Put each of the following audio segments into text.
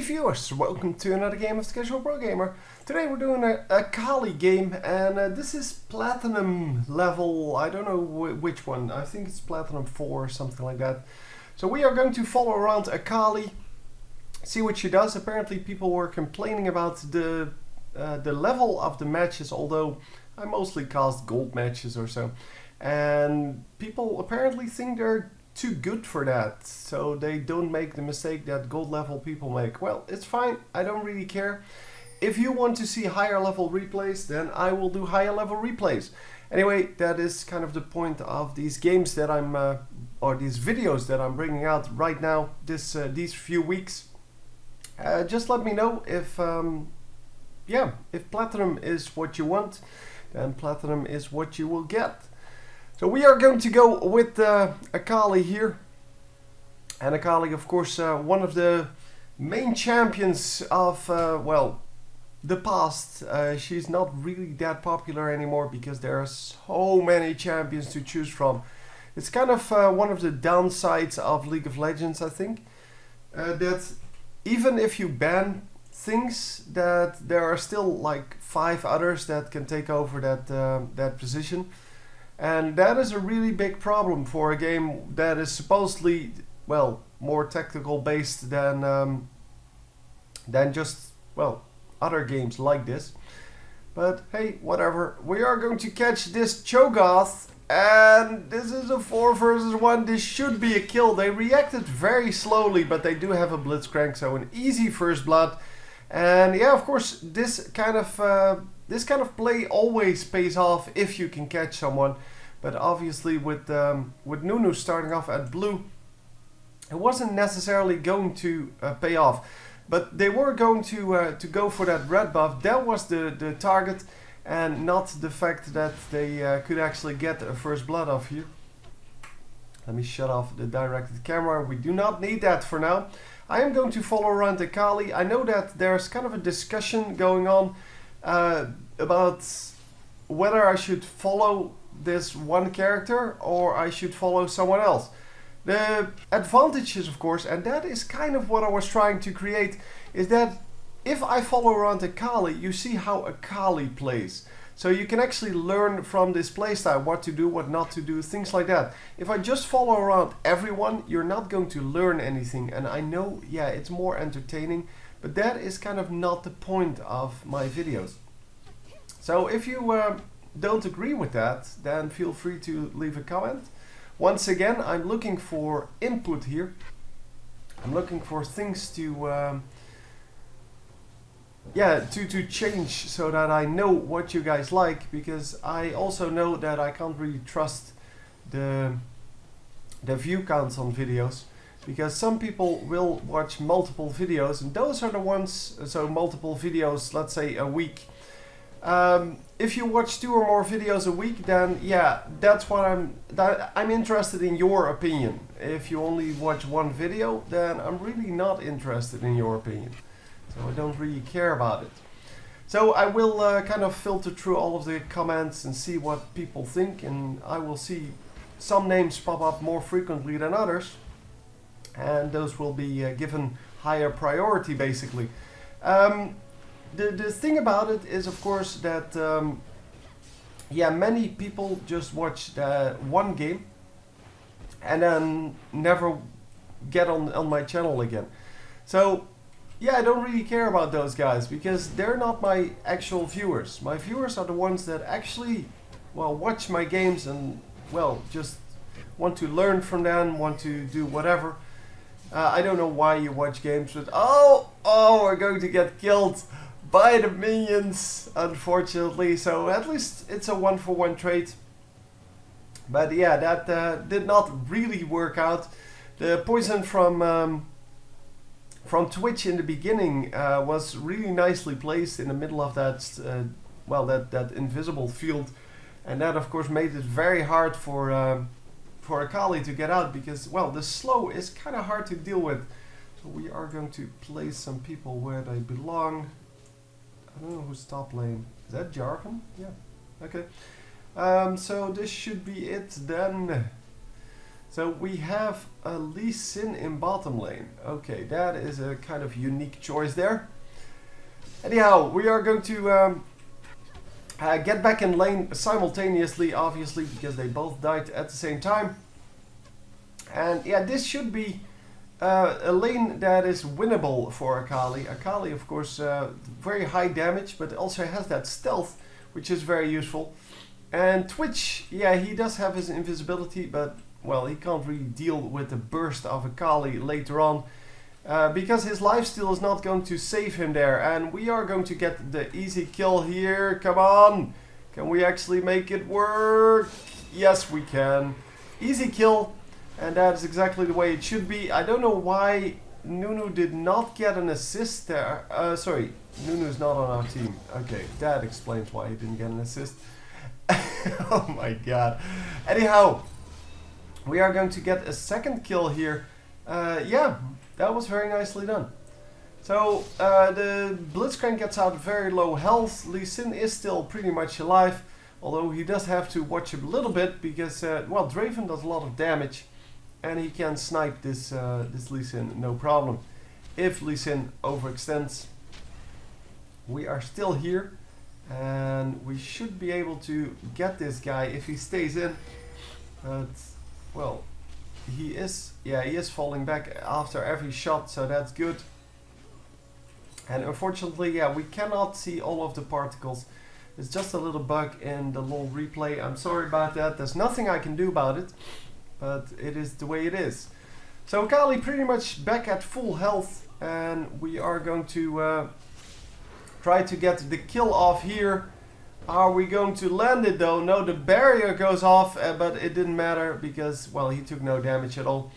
viewers, welcome to another game of the Casual Pro Gamer. Today we're doing a Akali game, and this is Platinum level, I don't know which one, I think it's Platinum 4 or something like that. So we are going to follow around Akali, see what she does. Apparently people were complaining about the level of the matches, although I mostly cast gold matches or so. And people apparently think they're too good for that, so they don't make the mistake that gold level people make. Well, it's fine, I don't really care. If you want to see higher level replays, then I will do higher level replays. Anyway, that is kind of the point of these games that I'm or these videos that I'm bringing out right now, these few weeks. Just let me know if if platinum is what you want, then platinum is what you will get. So we are going to go with Akali here. And Akali, of course, one of the main champions of, well, the past. She's not really that popular anymore because there are so many champions to choose from. It's kind of one of the downsides of League of Legends, I think. That even if you ban things, that there are still like 5 others that can take over that position. And that is a really big problem for a game that is supposedly, well, more technical based than just, well, other games like this. But hey, whatever. We are going to catch this Cho'Gath, and this is a 4 versus 1. This should be a kill. They reacted very slowly, but they do have a Blitzcrank, so an easy first blood. And yeah, of course, this kind of play always pays off if you can catch someone. But obviously with Nunu starting off at blue, it wasn't necessarily going to pay off. But they were going to go for that red buff. That was the target, and not the fact that they could actually get a first blood off here. Let me shut off the directed camera. We do not need that for now. I am going to follow around Akali. I know that there's kind of a discussion going on about whether I should follow this one character or I should follow someone else. The advantage is, of course, and that is kind of what I was trying to create, is that if I follow around Akali, you see how Akali plays. So you can actually learn from this playstyle what to do, what not to do, things like that. If I just follow around everyone, you're not going to learn anything. And I know, yeah, it's more entertaining, but that is kind of not the point of my videos. So if you don't agree with that, then feel free to leave a comment. Once again, I'm looking for input here. I'm looking for things to to change, so that I know what you guys like, because I also know that I can't really trust the view counts on videos, because some people will watch multiple videos, and those are the ones, so multiple videos, let's say a week. If you watch 2 or more videos a week, then yeah, that's what I'm interested in your opinion. If you only watch 1 video, then I'm really not interested in your opinion. So I don't really care about it. So I will kind of filter through all of the comments and see what people think, and I will see some names pop up more frequently than others, and those will be given higher priority, basically. The thing about it is, of course, that yeah, many people just watch one game and then never get on my channel again. So yeah, I don't really care about those guys, because they're not my actual viewers. My viewers are the ones that actually, well, watch my games and, well, just want to learn from them, want to do whatever. I don't know why you watch games, but oh, we're going to get killed by the minions, unfortunately. So at least it's a 1-for-1 trade. But yeah, that did not really work out. The poison from Twitch in the beginning was really nicely placed in the middle of that, well, that invisible field, and that of course made it very hard for Akali to get out, because, well, the slow is kind of hard to deal with. So we are going to place some people where they belong. I don't know who's top lane. Is that Jarvan? Yeah. Okay. So this should be it then. So we have a Lee Sin in bottom lane. Okay, that is a kind of unique choice there. Anyhow, we are going to get back in lane simultaneously, obviously, because they both died at the same time. And yeah, this should be a lane that is winnable for Akali. Akali, of course, very high damage, but also has that stealth, which is very useful. And Twitch, yeah, he does have his invisibility, but well, he can't really deal with the burst of Akali later on. Because his lifesteal is not going to save him there. And we are going to get the easy kill here. Come on! Can we actually make it work? Yes, we can. Easy kill. And that is exactly the way it should be. I don't know why Nunu did not get an assist there. Sorry, Nunu is not on our team. Okay, that explains why he didn't get an assist. Oh my god. Anyhow, we are going to get a second kill here. Yeah, that was very nicely done. So the Blitzcrank gets out very low health. Lee Sin is still pretty much alive, although he does have to watch him a little bit because well, Draven does a lot of damage, and he can snipe this this Lee Sin no problem. If Lee Sin overextends, we are still here, and we should be able to get this guy if he stays in. But well, he is falling back after every shot, so that's good. And unfortunately, yeah, we cannot see all of the particles. It's just a little bug in the LoL replay. I'm sorry about that. There's nothing I can do about it, but it is the way it is. So Akali pretty much back at full health, and we are going to try to get the kill off here. Are we going to land it though? No, the barrier goes off, but it didn't matter because, well, he took no damage at all.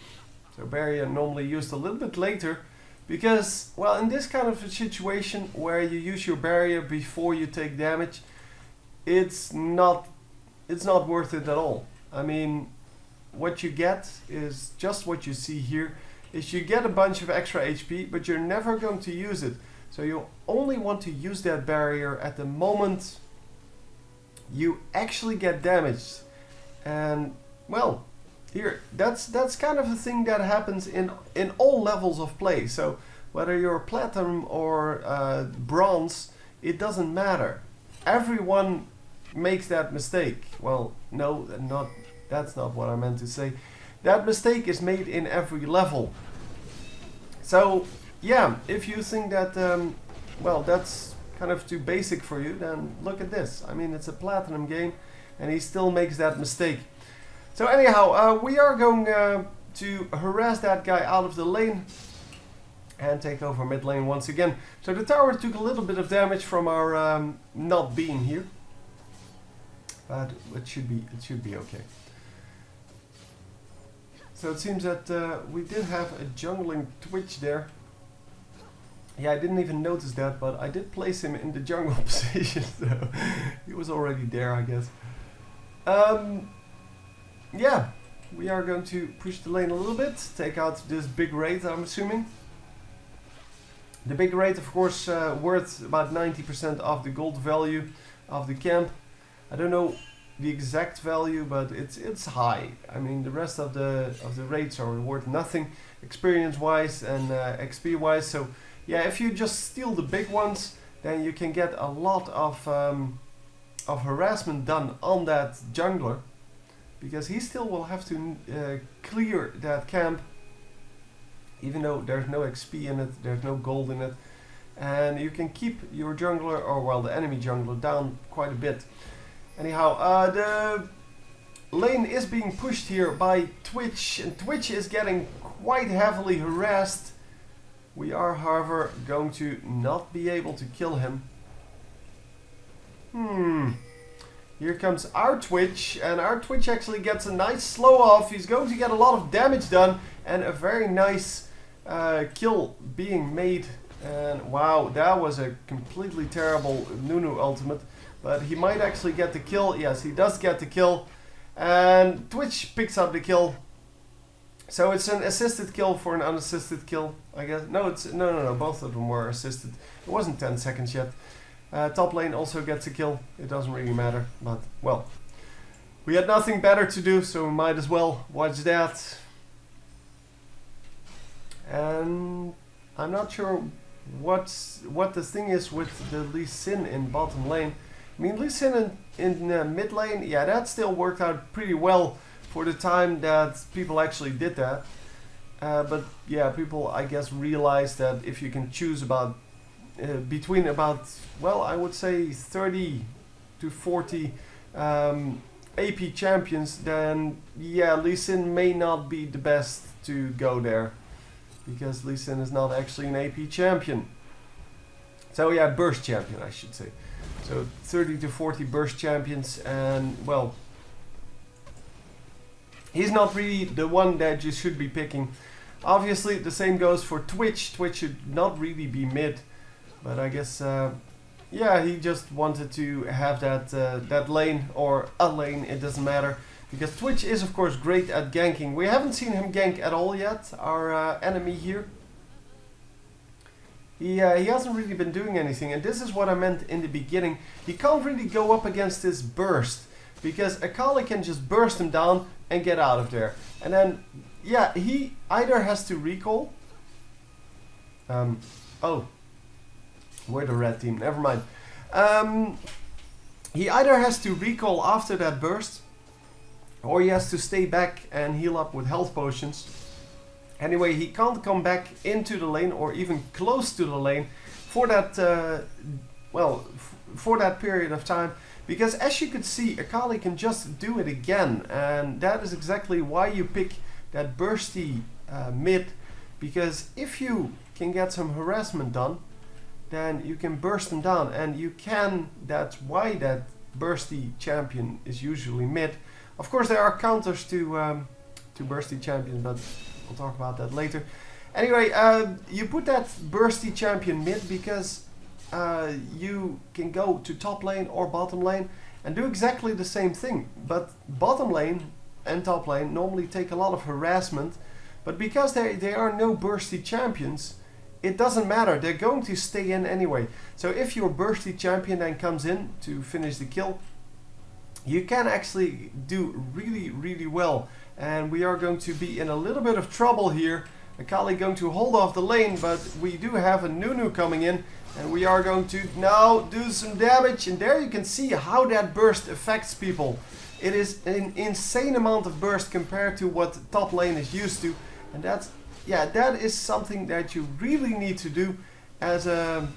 So barrier normally used a little bit later because, well, in this kind of a situation where you use your barrier before you take damage, it's not worth it at all. I mean, what you get is just what you see here, is you get a bunch of extra HP, but you're never going to use it. So you only want to use that barrier at the moment you actually get damaged. And well, here that's kind of a thing that happens in all levels of play. So whether you're platinum or bronze, it doesn't matter. Everyone makes that mistake. Well, no, that's not what I meant to say. That mistake is made in every level. So yeah, if you think that well, that's kind of too basic for you, then look at this. I mean, it's a platinum game and he still makes that mistake. So anyhow, we are going to harass that guy out of the lane and take over mid lane once again. So the tower took a little bit of damage from our not being here, but it should be okay. So it seems that we did have a jungling Twitch there. Yeah, I didn't even notice that, but I did place him in the jungle position, so he was already there, I guess. Yeah, we are going to push the lane a little bit, take out this big raid, I'm assuming. The big raid, of course, worth about 90% of the gold value of the camp. I don't know the exact value, but it's high. I mean, the rest of the raids are worth nothing, experience-wise and XP-wise. So yeah, if you just steal the big ones, then you can get a lot of harassment done on that jungler, because he still will have to clear that camp, even though there's no XP in it, there's no gold in it, and you can keep your jungler, or well, the enemy jungler, down quite a bit. Anyhow, the lane is being pushed here by Twitch, and Twitch is getting quite heavily harassed. We are, however, going to not be able to kill him. Here comes our Twitch, and our Twitch actually gets a nice slow off. He's going to get a lot of damage done, and a very nice kill being made. And wow, that was a completely terrible Nunu ultimate, but he might actually get the kill. Yes, he does get the kill, and Twitch picks up the kill. So it's an assisted kill for an unassisted kill, I guess. No, it's no. Both of them were assisted. It wasn't 10 seconds yet. Top lane also gets a kill. It doesn't really matter, but well, We had nothing better to do, so we might as well watch that. And I'm not sure what the thing is with the Lee Sin in bottom lane. I mean, Lee Sin in mid lane, yeah, that still worked out pretty well for the time that people actually did that. But yeah, people, I guess, realize that if you can choose about between about, well, I would say 30 to 40 AP champions, then yeah, Lee Sin may not be the best to go there, because Lee Sin is not actually an AP champion. So yeah, burst champion, I should say. So 30 to 40 burst champions, and well, he's not really the one that you should be picking. Obviously, the same goes for Twitch. Twitch should not really be mid, but I guess yeah, he just wanted to have that lane, or a lane, it doesn't matter, because Twitch is of course great at ganking. We haven't seen him gank at all yet, our enemy here. He hasn't really been doing anything, and this is what I meant in the beginning. He can't really go up against this burst, because Akali can just burst him down and get out of there. And then, yeah, he either has to recall. Oh, we're the red team, never mind. He either has to recall after that burst, or he has to stay back and heal up with health potions. Anyway, he can't come back into the lane or even close to the lane for that, for that period of time. Because as you could see, Akali can just do it again. And that is exactly why you pick that bursty mid. Because if you can get some harassment done, then you can burst them down. And you can, that's why that bursty champion is usually mid. Of course, there are counters to bursty champions, but we'll talk about that later. Anyway, you put that bursty champion mid because you can go to top lane or bottom lane and do exactly the same thing. But bottom lane and top lane normally take a lot of harassment. But because there are no bursty champions, it doesn't matter. They're going to stay in anyway. So if your bursty champion then comes in to finish the kill, you can actually do really, really well. And we are going to be in a little bit of trouble here. Akali going to hold off the lane, but we do have a Nunu coming in, and we are going to now do some damage. And there you can see how that burst affects people. It is an insane amount of burst compared to what top lane is used to, and that's, yeah, that is something that you really need to do as a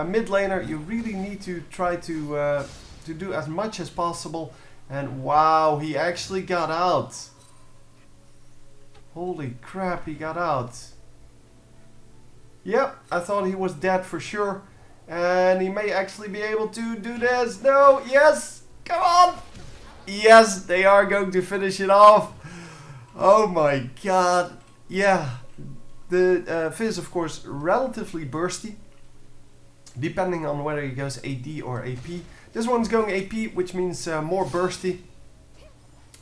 mid laner. You really need to try to do as much as possible. And wow, he actually got out. Holy crap, he got out. Yep, I thought he was dead for sure. And he may actually be able to do this. No, yes, come on. Yes, they are going to finish it off. Oh my god. Yeah, the Fizz, of course, relatively bursty, depending on whether he goes AD or AP. This one's going AP, which means more bursty.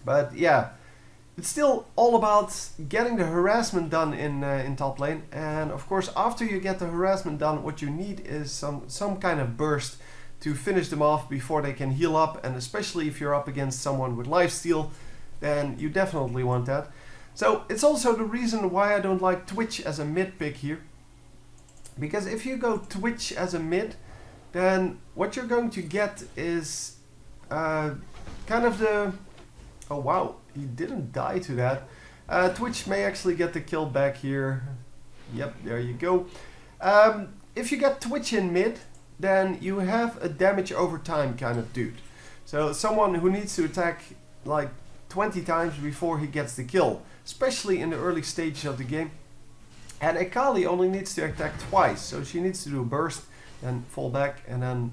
But yeah, it's still all about getting the harassment done in top lane. And of course, after you get the harassment done, what you need is some kind of burst to finish them off before they can heal up. And especially if you're up against someone with lifesteal, then you definitely want that. So it's also the reason why I don't like Twitch as a mid pick here. Because if you go Twitch as a mid, then what you're going to get is kind of the... Oh wow, he didn't die to that. Twitch may actually get the kill back here. Yep, there you go. If you get Twitch in mid, then you have a damage over time kind of dude. So someone who needs to attack like 20 times before he gets the kill, especially in the early stages of the game. And Akali only needs to attack twice, so she needs to do a burst, then fall back, and then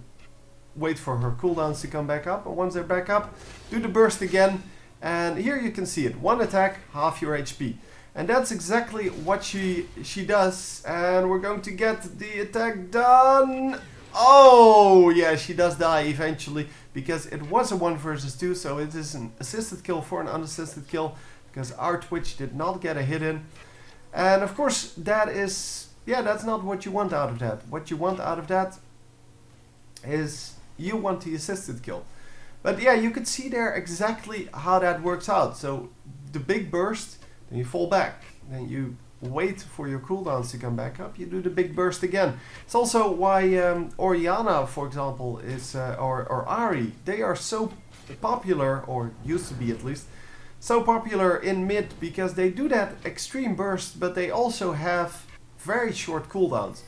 wait for her cooldowns to come back up. And once they're back up, do the burst again. And here you can see it, one attack, half your HP. And that's exactly what she does. And we're going to get the attack done. Oh, yeah, she does die eventually, because it was a 1 versus 2, so it is an assisted kill for an unassisted kill, because our Twitch did not get a hit in. And of course, that is, yeah, that's not what you want out of that. What you want out of that is you want the assisted kill. But yeah, you could see there exactly how that works out. So the big burst, then you fall back, then you wait for your cooldowns to come back up, you do the big burst again. It's also why Orianna, for example, is or Ari, they are so popular, or used to be at least, so popular in mid because they do that extreme burst, but they also have very short cooldowns.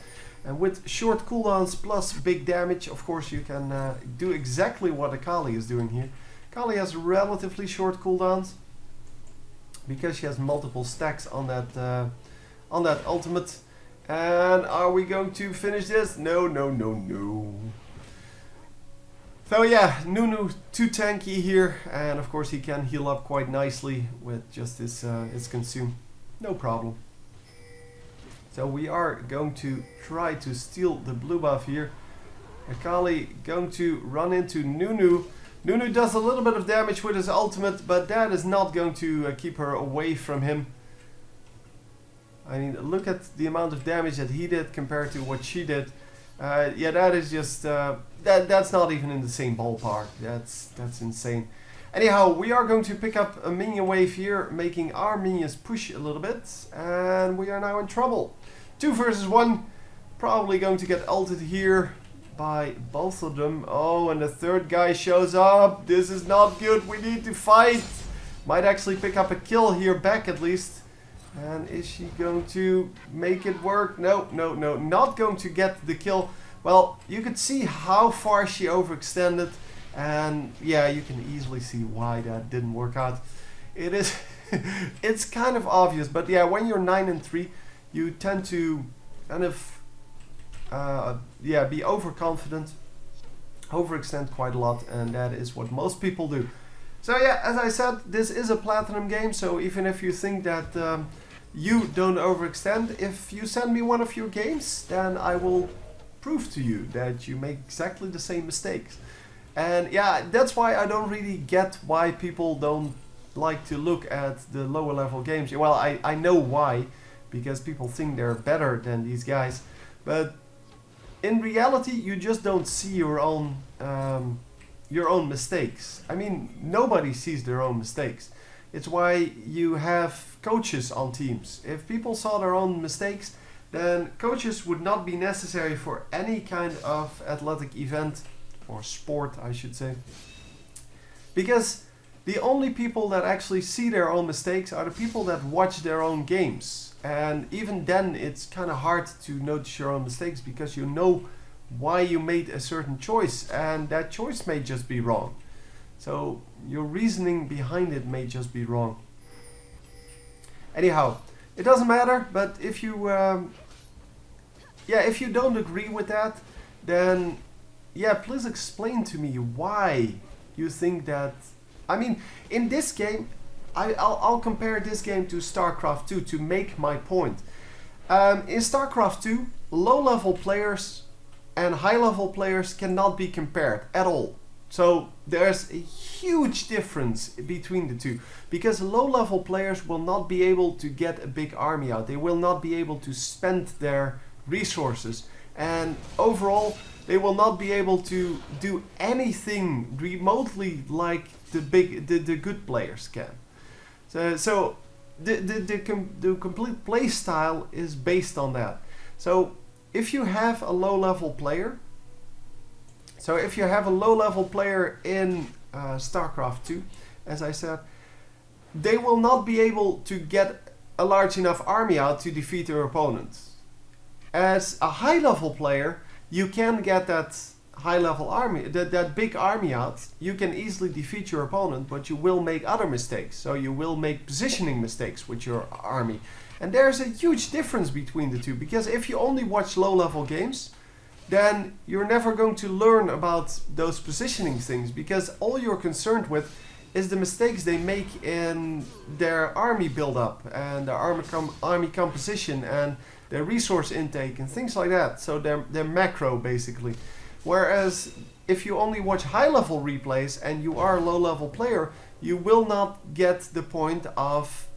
And with short cooldowns plus big damage, of course, you can do exactly what Akali is doing here. Akali has relatively short cooldowns because she has multiple stacks on that ultimate. And are we going to finish this? No, no, no, no. So yeah, Nunu too tanky here, and of course he can heal up quite nicely with just his consume. No problem. So we are going to try to steal the blue buff here. Akali going to run into Nunu. Nunu does a little bit of damage with his ultimate, but that is not going to keep her away from him. I mean, look at the amount of damage that he did compared to what she did. Yeah, that is just that's not even in the same ballpark. That's insane. Anyhow, we are going to pick up a minion wave here, making our minions push a little bit, and we are now in trouble. 2 versus 1, probably going to get ulted here by both of them. Oh, and the third guy shows up. This is not good. We need to fight. Might actually pick up a kill here back at least. And is she going to make it work? No, no, no, not going to get the kill. Well, you could see how far she overextended. And yeah, you can easily see why that didn't work out. It is, it's kind of obvious, but yeah, when you're 9 and 3, you tend to kind of, yeah, be overconfident, overextend quite a lot, and that is what most people do. So yeah, as I said, this is a platinum game, so even if you think that you don't overextend, if you send me one of your games, then I will prove to you that you make exactly the same mistakes. And yeah, that's why I don't really get why people don't like to look at the lower level games. Well, I know why, because people think they're better than these guys. But in reality, you just don't see your own mistakes. I mean, nobody sees their own mistakes. It's why you have coaches on teams. If people saw their own mistakes, then coaches would not be necessary for any kind of athletic event, or sport, I should say. Because the only people that actually see their own mistakes are the people that watch their own games. And even then, it's kind of hard to notice your own mistakes because you know why you made a certain choice, and that choice may just be wrong. So your reasoning behind it may just be wrong. Anyhow, it doesn't matter, but if you if you don't agree with that, then yeah, please explain to me why you think that. I mean, in this game, I'll compare this game to StarCraft 2 to make my point. In StarCraft 2, low-level players and high-level players cannot be compared at all. So there's a huge difference between the two, because low-level players will not be able to get a big army out. They will not be able to spend their resources, and overall they will not be able to do anything remotely like the good players can. So the complete play style is based on that. So if you have a low-level player, in StarCraft 2, as I said, they will not be able to get a large enough army out to defeat their opponents. As a high-level player, you can get that high-level army, that big army out. You can easily defeat your opponent, but you will make other mistakes. So you will make positioning mistakes with your army. And there's a huge difference between the two, because if you only watch low-level games, then you're never going to learn about those positioning things, because all you're concerned with is the mistakes they make in their army build-up and their army composition and their resource intake and things like that. So they're macro, basically. Whereas if you only watch high-level replays and you are a low-level player, you will not get the point of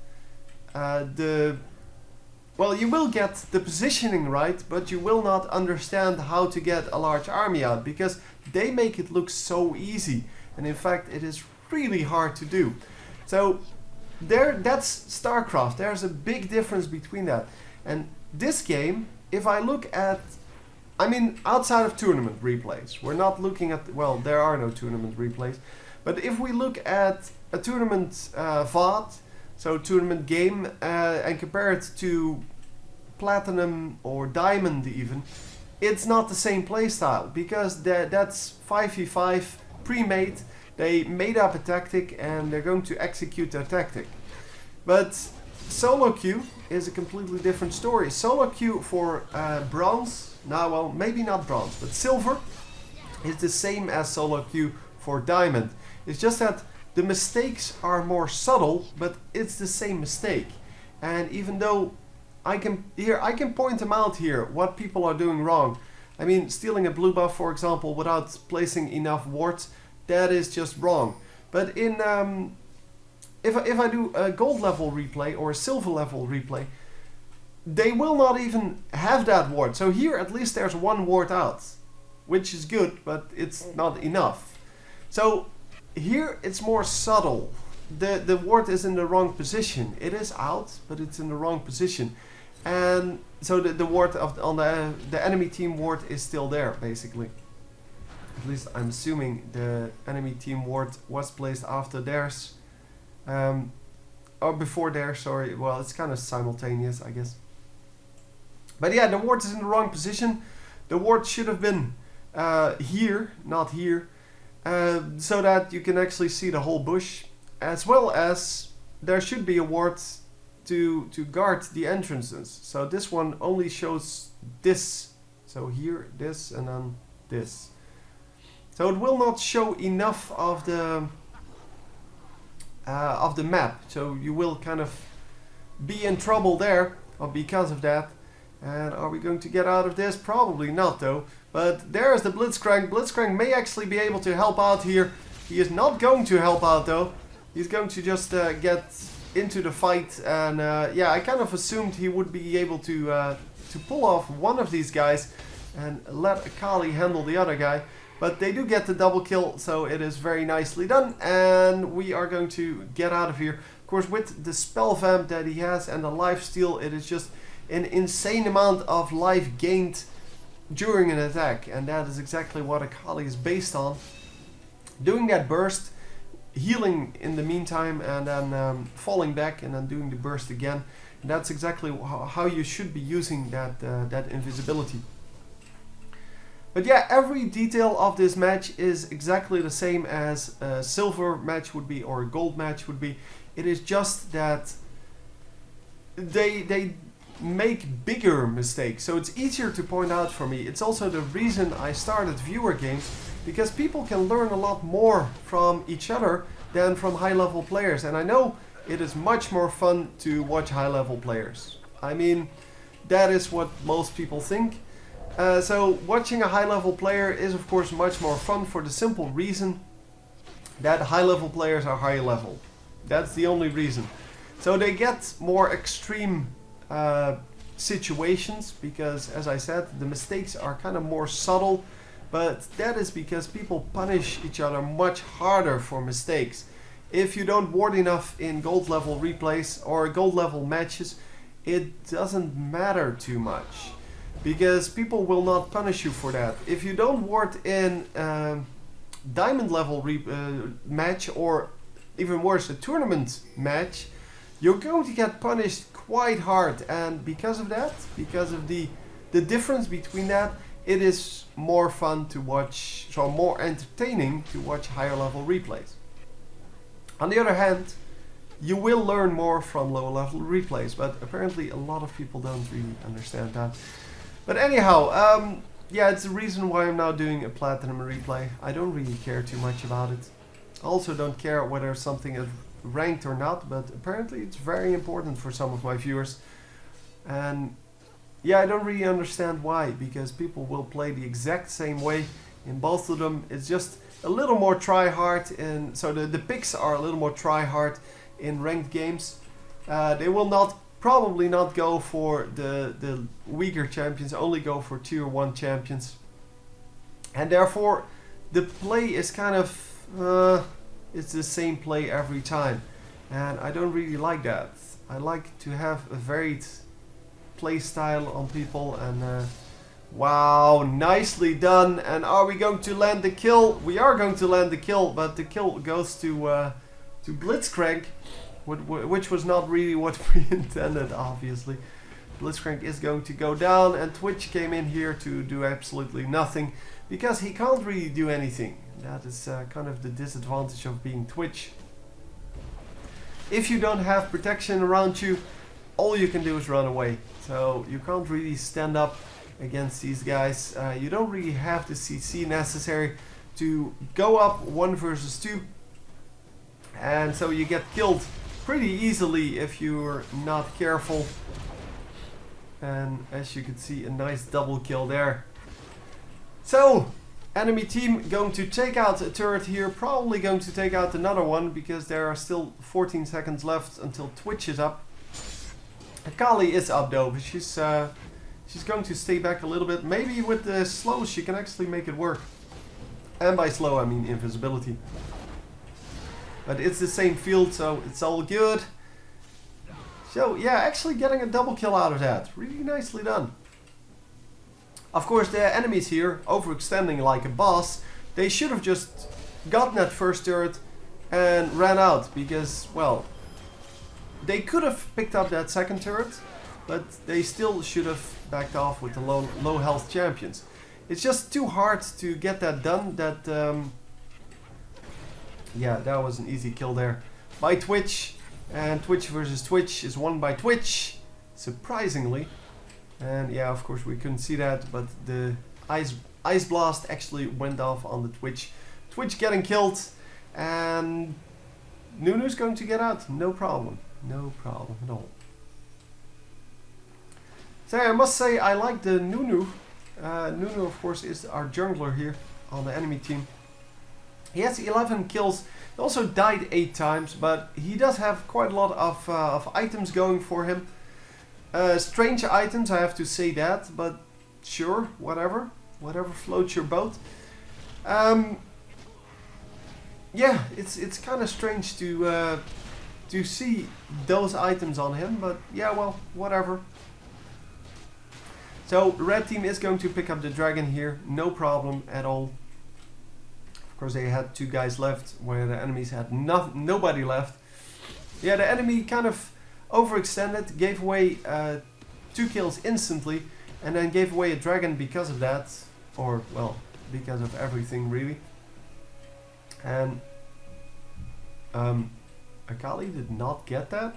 you will get the positioning right, but you will not understand how to get a large army out, because they make it look so easy. and in fact it is really hard to do. So that's StarCraft. There's a big difference between that. And this game, if I look at, I mean, outside of tournament replays, we're not looking at, well, there are no tournament replays, but if we look at a tournament VOD, so tournament game, and compare it to Platinum or Diamond even, it's not the same playstyle, because that's 5v5 pre-made. They made up a tactic and they're going to execute their tactic. But solo queue is a completely different story. Solo queue for bronze, now well, maybe not bronze, but silver, is the same as solo queue for diamond. It's just that the mistakes are more subtle, but it's the same mistake. And even though I can point them out here, what people are doing wrong. I mean, stealing a blue buff, for example, without placing enough wards, that is just wrong. But in if I do a gold level replay or a silver level replay, they will not even have that ward. So here at least there's one ward out, which is good, but it's not enough. So here it's more subtle. The ward is in the wrong position. It is out, but it's in the wrong position. And so the ward on the enemy team ward is still there, basically. At least I'm assuming the enemy team ward was placed after theirs. Or before theirs, sorry. Well, it's kind of simultaneous, I guess. But yeah, the ward is in the wrong position. The ward should have been here, not here. So that you can actually see the whole bush. As well as there should be a ward to guard the entrances. So this one only shows this. So here, this, and then this. So it will not show enough of the map. So you will kind of be in trouble there because of that. And are we going to get out of this? Probably not, though. But there's the Blitzcrank. Blitzcrank may actually be able to help out here. He is not going to help out, though. He's going to just get into the fight. And yeah, I kind of assumed he would be able to pull off one of these guys and let Akali handle the other guy. But they do get the double kill, so it is very nicely done. And we are going to get out of here. Of course, with the spell vamp that he has and the lifesteal, it is just an insane amount of life gained during an attack. And that is exactly what Akali is based on. Doing that burst, healing in the meantime, and then falling back and then doing the burst again. And that's exactly how you should be using that invisibility. But yeah, every detail of this match is exactly the same as a silver match would be or a gold match would be. It is just that they make bigger mistakes, so it's easier to point out for me. It's also the reason I started viewer games, because people can learn a lot more from each other than from high-level players. And I know it is much more fun to watch high-level players. I mean, that is what most people think. So watching a high-level player is of course much more fun for the simple reason that high-level players are high-level. That's the only reason. So they get more extreme situations because, as I said, the mistakes are kind of more subtle, but that is because people punish each other much harder for mistakes. If you don't ward enough in gold level replays or gold level matches, it doesn't matter too much, because people will not punish you for that. If you don't ward in diamond level match, or even worse, a tournament match, you're going to get punished quite hard. And because of that, because of the difference between that, it is more fun to watch, so more entertaining to watch higher level replays. On the other hand, you will learn more from lower level replays, but apparently a lot of people don't really understand that. But anyhow, yeah, it's the reason why I'm now doing a platinum replay. I don't really care too much about it. I also don't care whether something is ranked or not, but apparently it's very important for some of my viewers. And yeah, I don't really understand why, because people will play the exact same way in both of them. It's just a little more try hard, and so the picks are a little more try hard in ranked games. They will probably not go for the weaker champions, only go for tier 1 champions. And therefore the play is kind of it's the same play every time. And I don't really like that. I like to have a varied play style on people. And wow, nicely done. And are we going to land the kill? We are going to land the kill, but the kill goes to Blitzcrank, which was not really what we intended, obviously. Blitzcrank is going to go down, and Twitch came in here to do absolutely nothing, because he can't really do anything. That is kind of the disadvantage of being Twitch. If you don't have protection around you, all you can do is run away. So you can't really stand up against these guys. You don't really have the CC necessary to go up 1 versus 2. And so you get killed pretty easily if you're not careful. And as you can see, a nice double kill there. So, enemy team going to take out a turret here. Probably going to take out another one, because there are still 14 seconds left until Twitch is up. Akali is up though, but she's going to stay back a little bit. Maybe with the slow she can actually make it work. And by slow I mean invisibility. But it's the same field, so it's all good. So yeah, actually getting a double kill out of that. Really nicely done. Of course, the enemies here, overextending like a boss, they should have just gotten that first turret and ran out, because, well, they could have picked up that second turret, but they still should have backed off with the low health champions. It's just too hard to get that done. Yeah, that was an easy kill there by Twitch. And Twitch versus Twitch is won by Twitch, surprisingly. And yeah, of course we couldn't see that, but the ice blast actually went off on the Twitch. Twitch getting killed, and Nunu's going to get out. No problem. No problem at all. So I must say I like the Nunu. Nunu, of course, is our jungler here on the enemy team. He has 11 kills. He also died 8 times, but he does have quite a lot of items going for him. Strange items, I have to say that, but sure, whatever floats your boat. Yeah, it's kind of strange to see those items on him, but yeah, well, whatever. So the red team is going to pick up the dragon here, no problem at all. Of course, they had 2 guys left, where the enemies had nobody left. Yeah, the enemy kind of overextended, gave away 2 kills instantly, and then gave away a dragon because of that, or well, because of everything really. And Akali did not get that.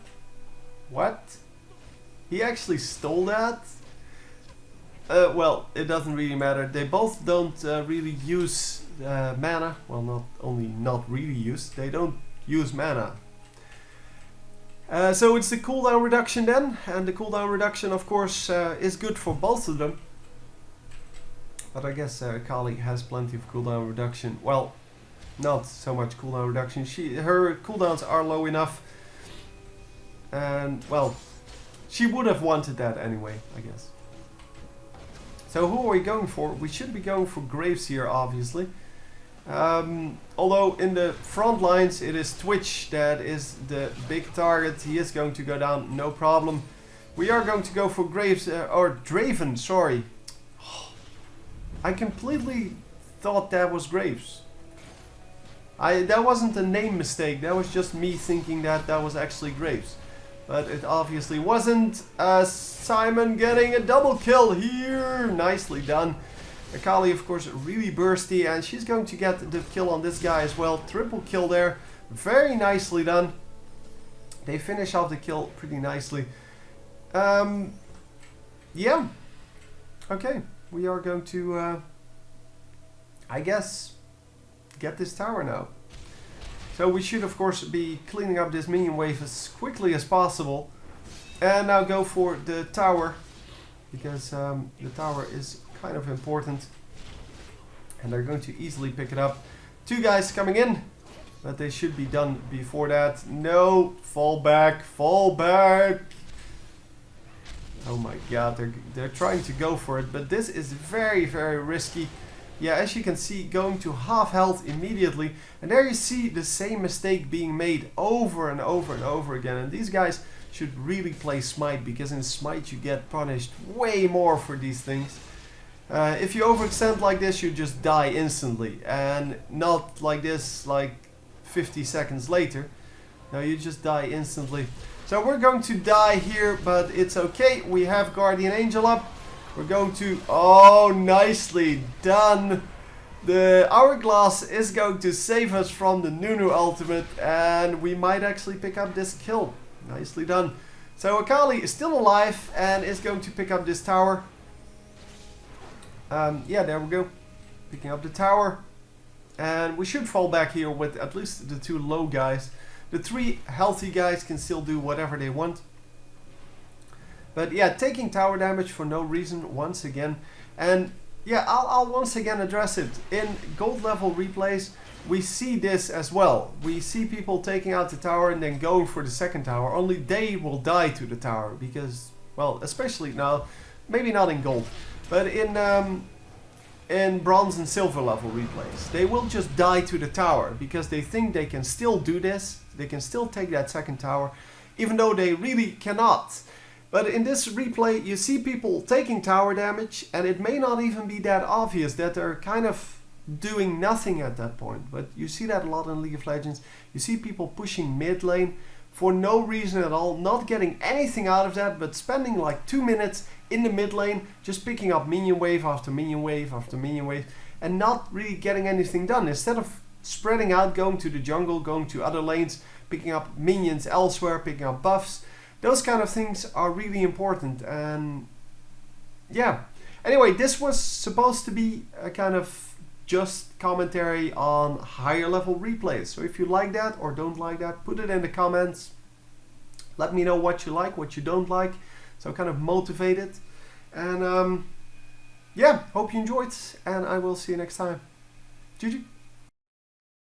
What? He actually stole that? Well, it doesn't really matter. They both don't really use mana. Well, not only not really use, they don't use mana. So it's the cooldown reduction then, and the cooldown reduction of course is good for both of them. But I guess Akali has plenty of cooldown reduction. Well, not so much cooldown reduction. Her cooldowns are low enough, and well, she would have wanted that anyway, I guess. So who are we going for? We should be going for Graves here, obviously. Although in the front lines it is Twitch that is the big target. He is going to go down, no problem. We are going to go for Graves, or Draven, sorry. I completely thought that was Graves. That wasn't a name mistake, that was just me thinking that was actually Graves. But it obviously wasn't. Simon getting a double kill here. Nicely done. Akali, of course, really bursty, and she's going to get the kill on this guy as well. Triple kill there. Very nicely done. They finish off the kill pretty nicely. Yeah. Okay. We are going to, I guess, get this tower now. So we should of course be cleaning up this minion wave as quickly as possible. And now go for the tower, because the tower is kind of important. And they're going to easily pick it up. 2 guys coming in, but they should be done before that. No, fall back, fall back. Oh my god, they're trying to go for it, but this is very, very risky. yeah, as you can see, going to half health immediately. And there you see the same mistake being made over and over and over again. And these guys should really play Smite, because in Smite you get punished way more for these things. If you overextend like this, you just die instantly, and not like this, like 50 seconds later. No, you just die instantly. So we're going to die here, but it's okay. We have Guardian Angel up. We're going to... Oh, nicely done. The Hourglass is going to save us from the Nunu ultimate, and we might actually pick up this kill. Nicely done. So Akali is still alive and is going to pick up this tower. Yeah, there we go. Picking up the tower. And we should fall back here with at least the 2 low guys. The 3 healthy guys can still do whatever they want. But yeah, taking tower damage for no reason once again. And yeah, I'll once again address it. In gold level replays, we see this as well. We see people taking out the tower and then going for the second tower. Only they will die to the tower because, well, especially now, maybe not in gold, but in bronze and silver level replays, they will just die to the tower because they think they can still do this. They can still take that second tower, even though they really cannot. But in this replay, you see people taking tower damage, and it may not even be that obvious that they're kind of doing nothing at that point. But you see that a lot in League of Legends. You see people pushing mid lane for no reason at all, not getting anything out of that, but spending like 2 minutes in the mid lane, just picking up minion wave after minion wave after minion wave, and not really getting anything done. Instead of spreading out, going to the jungle, going to other lanes, picking up minions elsewhere, picking up buffs. Those kind of things are really important. And yeah, anyway, this was supposed to be a kind of just commentary on higher level replays. So if you like that or don't like that, put it in the comments. Let me know what you like, what you don't like, so kind of motivate it. And yeah, hope you enjoyed, and I will see you next time. GG.